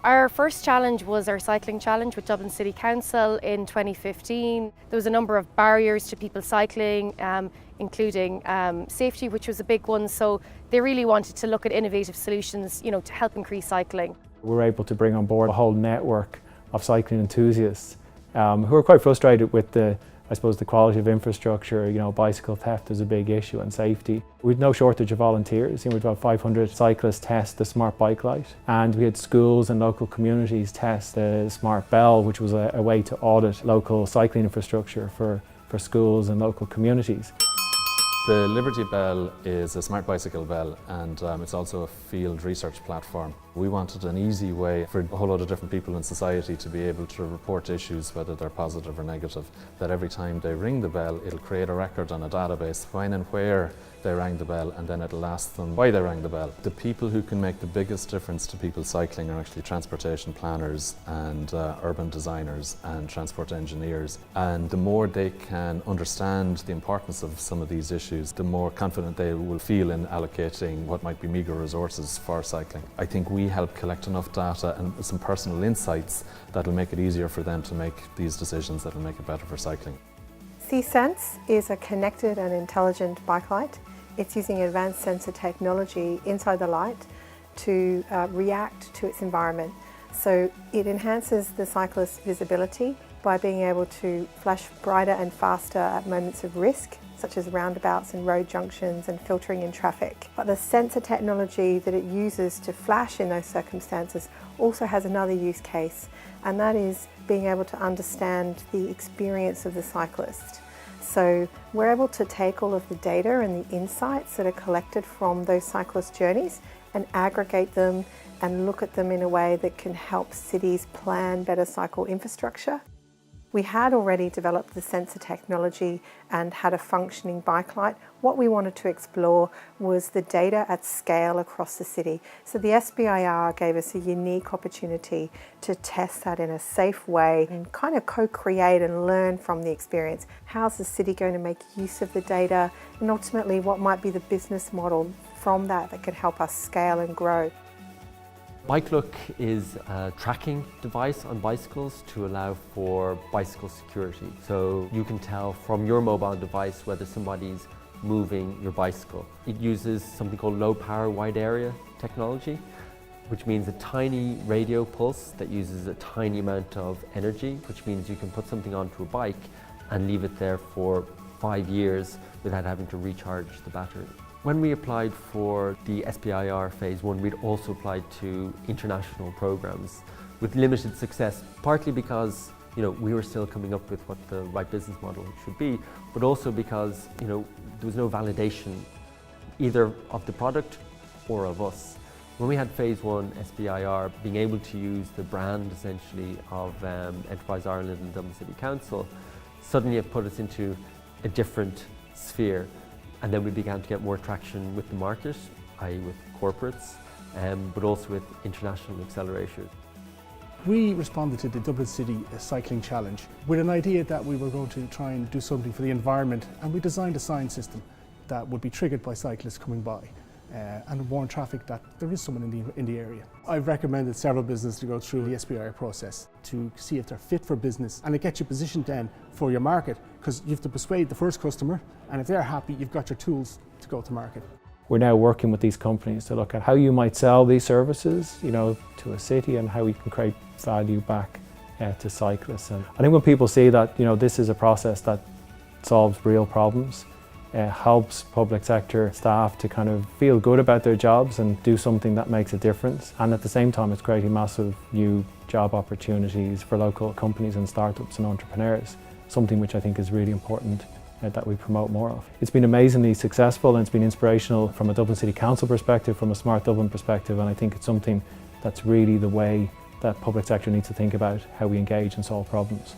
Our first challenge was our cycling challenge with Dublin City Council in 2015. There was a number of barriers to people cycling, including safety, which was a big one. So they really wanted to look at innovative solutions, to help increase cycling. We were able to bring on board a whole network of cycling enthusiasts who are quite frustrated with the quality of infrastructure. Bicycle theft is a big issue, and safety. We've no shortage of volunteers. We've about 500 cyclists test the smart bike light, and we had schools and local communities test the smart bell, which was a way to audit local cycling infrastructure for schools and local communities. The Liberty Bell is a smart bicycle bell, and it's also a field research platform. We wanted an easy way for a whole lot of different people in society to be able to report issues, whether they're positive or negative, that every time they ring the bell, it'll create a record on a database when and where they rang the bell, and then it'll ask them why they rang the bell. The people who can make the biggest difference to people cycling are actually transportation planners and urban designers and transport engineers. And the more they can understand the importance of some of these issues, the more confident they will feel in allocating what might be meagre resources for cycling. I think we help collect enough data and some personal insights that will make it easier for them to make these decisions that will make it better for cycling. C-Sense is a connected and intelligent bike light. It's using advanced sensor technology inside the light to react to its environment. So it enhances the cyclist's visibility by being able to flash brighter and faster at moments of risk, such as roundabouts and road junctions and filtering in traffic. But the sensor technology that it uses to flash in those circumstances also has another use case, and that is being able to understand the experience of the cyclist. So we're able to take all of the data and the insights that are collected from those cyclist journeys and aggregate them and look at them in a way that can help cities plan better cycle infrastructure. We had already developed the sensor technology and had a functioning bike light. What we wanted to explore was the data at scale across the city. So the SBIR gave us a unique opportunity to test that in a safe way and kind of co-create and learn from the experience. How's the city going to make use of the data, and ultimately what might be the business model from that could help us scale and grow. BikeLook is a tracking device on bicycles to allow for bicycle security. So you can tell from your mobile device whether somebody's moving your bicycle. It uses something called low power wide area technology, which means a tiny radio pulse that uses a tiny amount of energy, which means you can put something onto a bike and leave it there for 5 years without having to recharge the battery. When we applied for the SBIR Phase 1, we'd also applied to international programs with limited success, partly because we were still coming up with what the right business model should be, but also because there was no validation either of the product or of us. When we had Phase 1 SBIR, being able to use the brand essentially of Enterprise Ireland and Dublin City Council suddenly have put us into a different sphere. And then we began to get more traction with the market, i.e. with corporates, but also with international accelerators. We responded to the Dublin City Cycling Challenge with an idea that we were going to try and do something for the environment, and we designed a sign system that would be triggered by cyclists coming by and warn traffic that there is someone in the area. I've recommended several businesses to go through the SBIR process to see if they're fit for business, and it gets you positioned then for your market, because you have to persuade the first customer, and if they're happy, you've got your tools to go to market. We're now working with these companies to look at how you might sell these services, to a city, and how we can create value back to cyclists. And I think when people see that, this is a process that solves real problems, helps public sector staff to kind of feel good about their jobs and do something that makes a difference. And at the same time, it's creating massive new job opportunities for local companies and startups and entrepreneurs, something which I think is really important that we promote more of. It's been amazingly successful, and it's been inspirational from a Dublin City Council perspective, from a Smart Dublin perspective, and I think it's something that's really the way that public sector needs to think about how we engage and solve problems.